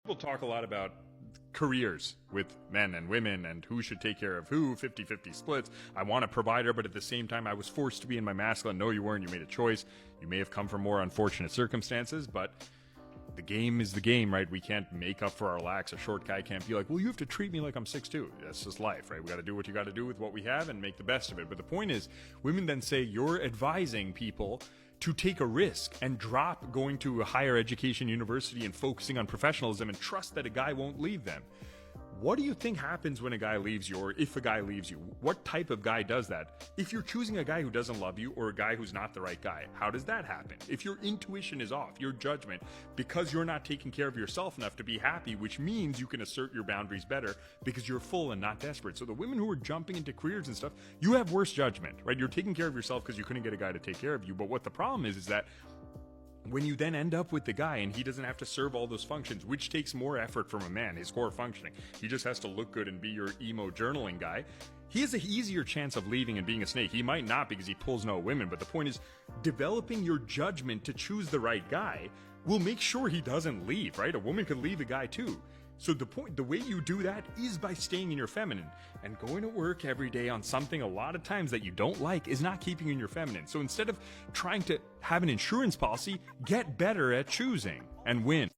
People talk a lot about careers with men and women and who should take care of who, 50-50 splits. I want a provider, but at the same time, I was forced to be in my masculine. No, you weren't. You made a choice. You may have come from more unfortunate circumstances, but the game is the game, right? We can't make up for our lacks. A short guy can't be like, well, you have to treat me like I'm 6'2". That's just life, right? We got to do what you got to do with what we have and make the best of it. But the point is, women then say you're advising people to take a risk and drop going to a higher education university and focusing on professionalism and trust that a guy won't leave them. What do you think happens when a guy leaves you, or if a guy leaves you? What type of guy does that? If you're choosing a guy who doesn't love you or a guy who's not the right guy, how does that happen? If your intuition is off, your judgment, because you're not taking care of yourself enough to be happy, which means you can assert your boundaries better because you're full and not desperate. So the women who are jumping into careers and stuff, you have worse judgment, right? You're taking care of yourself because you couldn't get a guy to take care of you. But what the problem is that when you then end up with the guy and he doesn't have to serve all those functions, which takes more effort from a man, his core functioning, he just has to look good and be your emo journaling guy, he has an easier chance of leaving and being a snake. He might not because he pulls no women, but the point is, developing your judgment to choose the right guy will make sure he doesn't leave, right? A woman could leave a guy too. So the way you do that is by staying in your feminine, and going to work every day on something a lot of times that you don't like is not keeping you in your feminine. So instead of trying to have an insurance policy, get better at choosing and win.